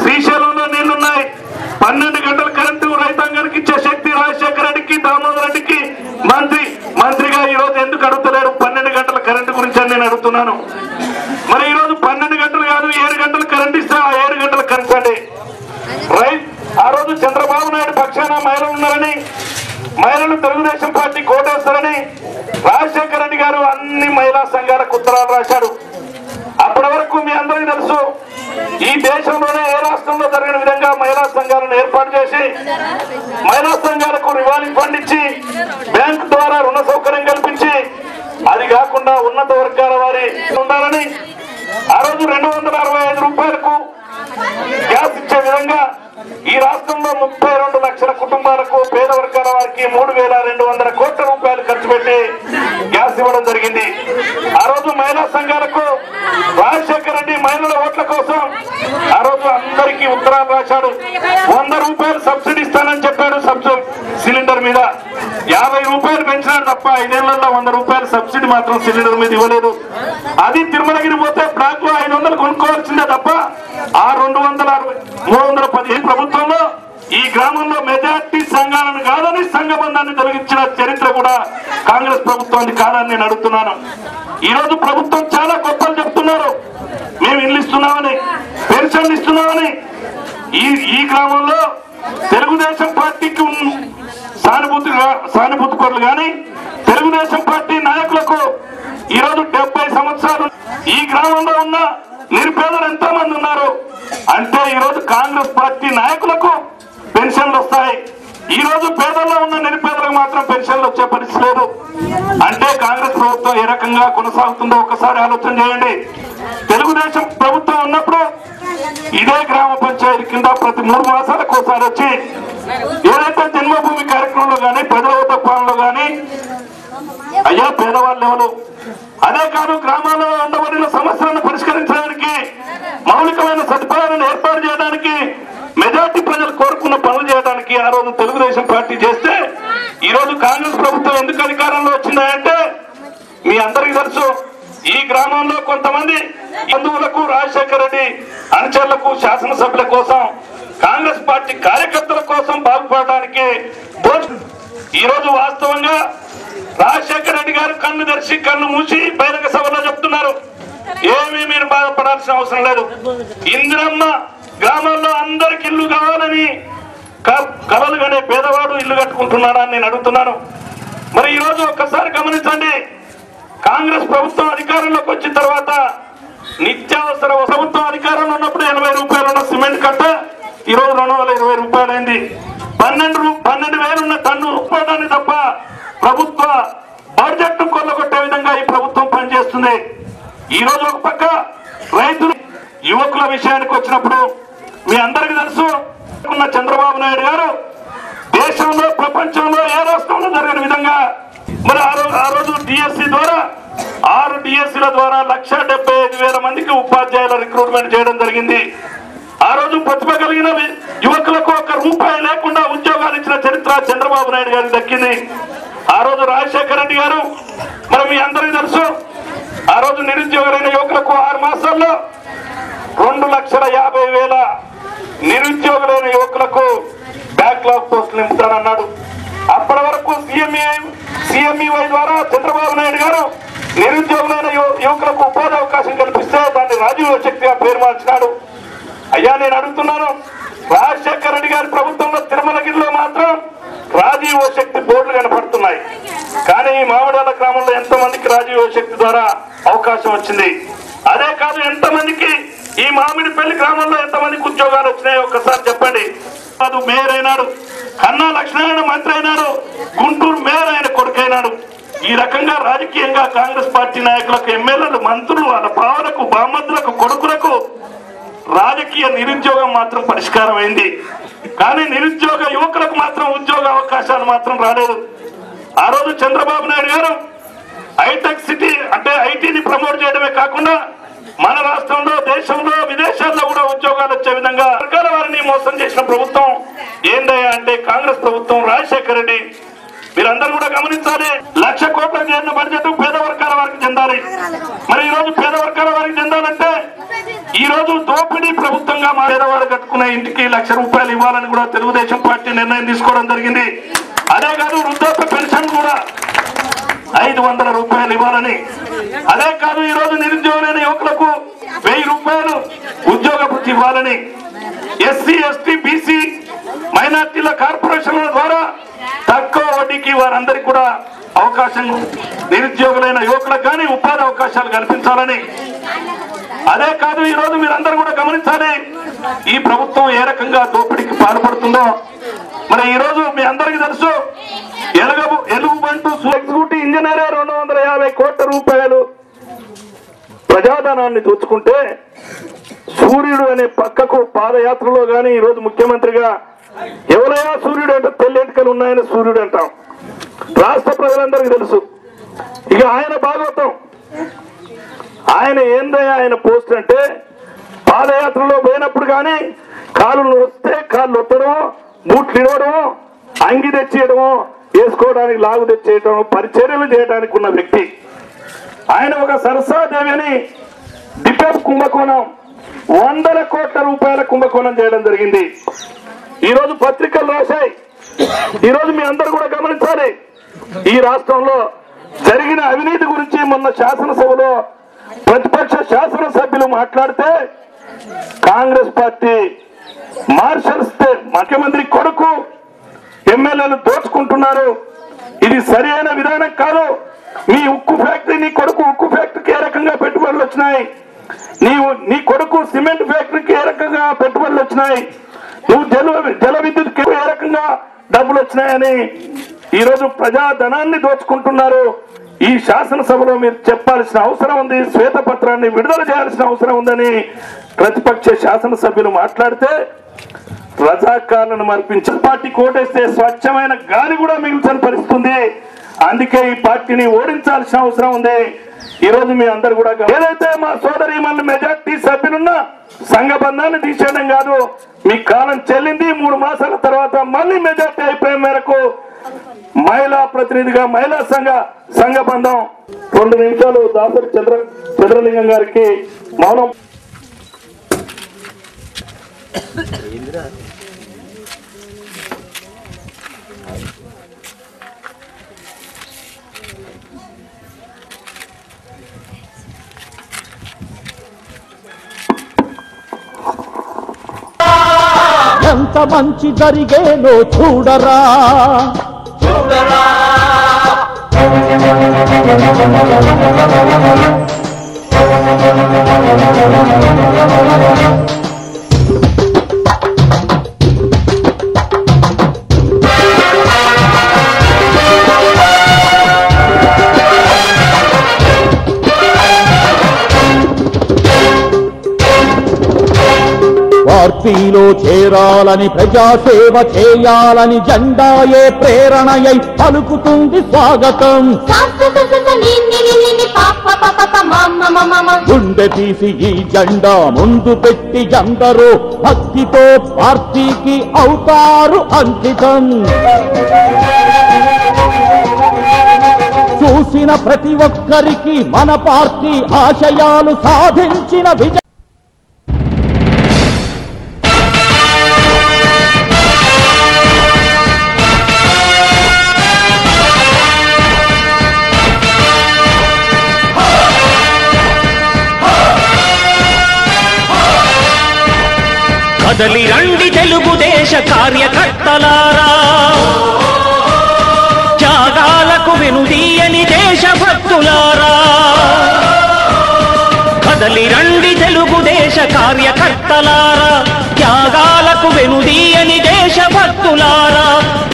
శ్రీశైలంలో నీళ్లున్నాయి 12 గంటల కరెంటు రైతాంగానికి ఇచ్చే శక్తి రాజశేఖర రెడ్డికి దామోదర్ రెడ్డికి మంత్రిగా ఈ రోజు ఎందుకు అడుగుతలేరు 12 గంటల కరెంటు గురించి అని నేను అడుగుతున్నాను మరి ఈ రోజు 12 గంటలు కాదు 7 గంటలు కరెంట్ ఇస్తే ఆ 7 గంటల కరెంట్ అండి ఆ రోజు చంద్రబాబు నాయుడు పక్షాన మహిళలు ఉన్నారని మహిళలు తెలుగుదేశం పార్టీ కోటేస్తారని రాజశేఖర రెడ్డి గారు అన్ని మహిళా సంఘాలకు ఉత్తరాలు రాశారు అప్పటి వరకు మీ అందరికీ తెలుసు ఈ దేశంలోనే ఏ రాష్ట్రంలో జరిగిన విధంగా మహిళా సంఘాలను ఏర్పాటు చేసి మహిళా సంఘాలకు రివాల్వింగ్ ఫండ్ ఇచ్చి బ్యాంక్ ద్వారా రుణ సౌకర్యం కల్పించి అది కాకుండా ఉన్నత వర్గాల వారి ఉండాలని ఆ రోజు 265 రూపాయలకు గ్యాస్ ఇచ్చే విధంగా ఈ రాష్ట్రంలో 32 లక్షల కుటుంబాలకు పేద వర్గాల వారికి 3,200 కోట్ల రూపాయలు ఖర్చు పెట్టి గ్యాస్ ఇవ్వడం జరిగింది ఆ రోజు మహిళా సంఘాలకు రాజశేఖర రెడ్డి మహిళల ఓట్ల కోసం ఆ రోజు అందరికీ ఉత్తరాలు రాశాడు 100 రూపాయలు సబ్సిడీ ఇస్తానని చెప్పాడు సిలిండర్ మీద 50 రూపాయలు పెంచినాడు తప్ప 5 ఏళ్లలో 100 రూపాయలు సబ్సిడీ మాత్రం సిలిండర్ మీద ఇవ్వలేదు అది తిరుమలగిరి పోతే బ్లాక్ లో 500 కొనుక్కోవాల్సిందే తప్ప ఆ 315 ప్రభుత్వంలో ఈ గ్రామంలో మెజార్టీ సంఘాలను కాదని సంఘబంధాన్ని తొలగించిన చరిత్ర కూడా కాంగ్రెస్ ప్రభుత్వాన్ని కాదని నేను అడుగుతున్నాను ఈ రోజు ప్రభుత్వం చాలా గొప్పలు చెప్తున్నారు మేము ఇల్లు ఇస్తున్నామని పెన్షన్లు ఇస్తున్నామని ఈ గ్రామంలో తెలుగుదేశం పార్టీకి సానుభూతి పరులు కానీ తెలుగుదేశం పార్టీ నాయకులకు ఈ రోజు 70 సంవత్సరాలు ఈ గ్రామంలో ఉన్న నిరుపేదలు ఎంతో మంది ఉన్నారు అంటే ఈ రోజు కాంగ్రెస్ పార్టీ నాయకులకు పెన్షన్లు వస్తాయి ఈ రోజు పేదల్లో ఉన్న నిరుపేదలకు మాత్రం పెన్షన్లు వచ్చే పరిస్థితి లేదు అంటే కాంగ్రెస్ ప్రభుత్వం ఏ రకంగా కొనసాగుతుందో ఒకసారి ఆలోచన చేయండి తెలుగుదేశం ప్రభుత్వం ఉన్నప్పుడు ఇదే గ్రామ పంచాయతీ కింద ప్రతి 3 మాసాలకు ఒకసారి వచ్చి ఏదైతే జన్మభూమి కార్యక్రమంలో కానీ ప్రజల ఉద్యోగంలో కానీ అయ్యా పేదవాళ్ళు ఎవరు అదే కాదు గ్రామాల్లో ఉండబడిన సమస్యలను పరిష్కరించడానికి మౌలికమైన సదుపాయాలను ఏర్పాటు చేయడానికి మెజార్టీ ప్రజలు కోరుకున్న పనులు చేయడానికి ఆ రోజు తెలుగుదేశం పార్టీ చేస్తే ఈ రోజు కాంగ్రెస్ ప్రభుత్వం ఎందుకు అధికారంలో వచ్చిందంటే మీ అందరికీ తెలుసు ఈ గ్రామంలో కొంతమంది బంధువులకు రాజశేఖర రెడ్డి అనుచరులకు శాసనసభ్యుల కోసం కాంగ్రెస్ పార్టీ కార్యకర్తల కోసం బాగుపడడానికి ఈ రోజు వాస్తవంగా రాజశేఖర రెడ్డి గారు కన్ను తెరిచి కన్ను మూసి బహిరంగ సభలో చెప్తున్నారు ఏమీ మీరు బాధపడాల్సిన అవసరం లేదు ఇందిరమ్మ గ్రామాల్లో అందరికి ఇల్లు కావాలని కలలు కనే పేదవాడు ఇల్లు కట్టుకుంటున్నాడని నేను అడుగుతున్నాను మరి ఈ రోజు ఒక్కసారి గమనించండి కాంగ్రెస్ ప్రభుత్వం అధికారంలోకి వచ్చిన తర్వాత నిత్యావసర ప్రభుత్వం అధికారంలో ఉన్నప్పుడు 80 రూపాయలు ఉన్న సిమెంట్ కట్ట ఈ రోజు 220 రూపాయలు అయింది 12,000 ఉన్న టన్ను ఉత్పత్తి తప్ప ప్రభుత్వ బడ్జెట్ కొల్లగొట్టే విధంగా ఈ ప్రభుత్వం పనిచేస్తుంది ఈ రోజు ఒక పక్క రైతులు యువకుల విషయానికి వచ్చినప్పుడు మీ అందరికీ తెలుసు చంద్రబాబు నాయుడు గారు దేశంలో ప్రపంచంలో ఏ రాష్ట్రంలో జరిగిన విధంగా మరి ఆ రోజు డిఎస్సి ద్వారా 6 డిఎస్సీల ద్వారా 1,75,000 మందికి ఉపాధ్యాయుల రిక్రూట్మెంట్ చేయడం జరిగింది ఆ రోజు ప్రతిభ కలిగిన యువకులకు 1 రూపాయి లేకుండా ఉద్యోగాలు ఇచ్చిన చరిత్ర చంద్రబాబు నాయుడు గారికి దక్కింది ఆ రోజు రాజశేఖర రెడ్డి గారు మరి మీ అందరికీ తెలుసు ఆ రోజు నిరుద్యోగులైన యువకులకు 6 మాసాల్లో 2,50,000 నిరుద్యోగులైన యువకులకు బ్యాక్లాగ్ పోస్టులు నింపుతానన్నాడు అప్పటి వరకు సిఎంఈవై ద్వారా చంద్రబాబు నాయుడు గారు నిరుద్యోగులైన యువకులకు ఉపాధి అవకాశం కల్పిస్తే దాన్ని రాజీవ్ శక్తిగా పేరు మార్చినాడు అయ్యా నేను అడుగుతున్నాను రాజశేఖర రెడ్డి గారి ప్రభుత్వంలో తిరుమలగిరిలో మాత్రం రాజీవ్ శక్తి బోర్డులు కనపడుతున్నాయి కానీ మామిడాల గ్రామంలో ఎంతమందికి రాజీవ్ శక్తి ద్వారా అవకాశం వచ్చింది అదే కాదు ఎంతమందికి ఈ మామిడిపల్లి గ్రామంలో ఎంతమందికి ఉద్యోగాలు వచ్చినాయో ఒక్కసారి చెప్పండి అది మేయర్ అయినాడు కన్నా లక్ష్మణ మంత్రి అయినాడు గుంటూరు మేయర్ ఆయన కొడుకైనాడు ఈ రకంగా రాజకీయంగా కాంగ్రెస్ పార్టీ నాయకులకు ఎమ్మెల్యేలు మంత్రులు వాళ్ళ భావనకు బామద్దులకు కొడుకులకు రాజకీయ నిరుద్యోగం మాత్రం పరిష్కారం అయింది కానీ నిరుద్యోగ యువకులకు మాత్రం ఉద్యోగ అవకాశాలు మాత్రం రాలేదు ఆ రోజు చంద్రబాబు నాయుడు గారు హైటెక్ సిటీ అంటే ఐటీని ప్రమోట్ చేయడమే కాకుండా మన రాష్ట్రంలో దేశంలో విదేశాల్లో కూడా ఉద్యోగాలు వచ్చే విధంగా వర్గాల వారిని మోసం చేసిన ప్రభుత్వం ఏందయ్యా అంటే కాంగ్రెస్ ప్రభుత్వం రాజశేఖర రెడ్డి మీరందరూ కూడా గమనించాలి 1,00,000 కోట్లకు చేరిన బడ్జెట్ పేద వర్గాల వారికి చెందాలి మరి ఈ రోజు పేద వర్గాల వారికి చెందాలంటే ఈ రోజు దోపిడీ ప్రభుత్వంగా పేదవాడు కట్టుకునే ఇంటికి ₹1,00,000 ఇవ్వాలని కూడా తెలుగుదేశం పార్టీ నిర్ణయం తీసుకోవడం జరిగింది. అదే కాదు వృద్ధాప్య పెన్షన్ కూడా ₹500 ఇవ్వాలని. అదే కాదు ఈ రోజు నిరుద్యోగులైన యువకులకు ₹1000 ఉద్యోగ వృత్తి ఇవ్వాలని. ఎస్సీ ఎస్టీ బీసీ మైనార్టీల కార్పొరేషన్ల ద్వారా తక్కువ వడ్డీకి వారందరికీ కూడా అవకాశం, నిరుద్యోగులైన యువకులకు కానీ ఉపాధి అవకాశాలు కల్పించాలని. అదే కాదు ఈ రోజు మీరందరూ కూడా గమనించాలి ఈ ప్రభుత్వం ఏ రకంగా దోపిడీకి పాల్పడుతుందో. మరి ఈ రోజు మీ అందరికీ తెలుసు ఎలుగుబంటు ఎగ్జిక్యూటివ్ ఇంజనీరే ₹250 కోట్ల ప్రజాధనాన్ని దోచుకుంటే సూర్యుడు అనే పక్కకు పాదయాత్రలో గాని ఈ రోజు ముఖ్యమంత్రిగా ఎవరైనా సూర్యుడు అంటే తెల్లెంటికలు ఉన్నాయని సూర్యుడు అంటాం. రాష్ట్ర ప్రజలందరికీ తెలుసు. ఇక ఆయన భాగవతం, ఆయన ఏందయ్యా ఆయన పోస్ట్ అంటే పాదయాత్రలో పోయినప్పుడు కానీ కాళ్ళు వస్తే కాళ్ళు ఒత్తడమో, బూట్లు ఇవ్వడమో, అంగి తెచ్చేయడమో, వేసుకోవడానికి లాగు తెచ్చేయడం, పరిచర్యలు చేయడానికి ఉన్న వ్యక్తి ఆయన. ఒక సరసాదేవి అని డిపెప్ కుంభకోణం ₹100 కోట్ల కుంభకోణం చేయడం జరిగింది. ఈ రోజు పత్రికలు రాశాయి. ఈ రోజు మీ అందరూ కూడా గమనించాలి ఈ రాష్ట్రంలో జరిగిన అవినీతి గురించి. మొన్న శాసనసభలో ప్రతిపక్ష శాసనసభ్యులు మాట్లాడితే కాంగ్రెస్ పార్టీ మార్షల్స్ ముఖ్యమంత్రి కొడుకు ఎమ్మెల్యేలు దోచుకుంటున్నారు, ఇది సరైన విధానం కాదు. నీ ఉక్కు ఫ్యాక్టరీ, నీ కొడుకు ఉక్కు ఫ్యాక్టరీకి ఏ రకంగా పెట్టుబడులు వచ్చినాయి, నీ కొడుకు సిమెంట్ ఫ్యాక్టరీకి ఏ రకంగా పెట్టుబడులు వచ్చినాయి, నువ్వు జల విద్యుత్ ఏ రకంగా డబ్బులు వచ్చినాయని ఈరోజు ప్రజాధనాన్ని దోచుకుంటున్నారు. ఈ శాసనసభలో మీరు చెప్పాల్సిన అవసరం ఉంది, శ్వేతపత్రాన్ని విడుదల చేయాల్సిన అవసరం ఉందని ప్రతిపక్ష శాసనసభ్యులు మాట్లాడితే రజాకారులను మర్పించిన పార్టీ కోటేస్తే స్వచ్ఛమైన గాలి కూడా మిగిల్చని పరిస్థితుంది. అందుకే ఈ పార్టీని ఓడించాల్సిన అవసరం ఉంది. ఈ రోజు మీ అందరు కూడా ఏదైతే మా సోదరి మన మెజార్టీ సభ్యులున్న సంఘ బంధాన్ని తీసేయడం కాదు, మీ కాలం చెల్లింది. 3 మాసాల తర్వాత మళ్ళీ మెజార్టీ అయిపోయే మేరకు మహిళా ప్రతినిధిగా మహిళా సంఘ బంధం 2 నిమిషాలు దాసరి చంద్రలింగం గారికి మౌనం. ఎంత మంచి జరిగేనో చూడరా, పార్టీలో చేరాలని, ప్రజాసేవ చేయాలని జెండాయే ప్రేరణయై పలుకుతుంది స్వాగతం. గుండె తీసి ఈ జెండా ముందు పెట్టి ఎందరో భక్తితో పార్టీకి అవుతారు అంకితం. చూసిన ప్రతి ఒక్కరికి మన పార్టీ ఆశయాలు సాధించిన విజయం. కదలి రండి తెలుగుదేశ కార్యకర్తలారా, త్యాగాలకు వెనుదీయని దేశభక్తులారా. కదలి రండి తెలుగుదేశ కార్యకర్తలారా, త్యాగాలకు వెనుదీయని దేశభక్తులారా.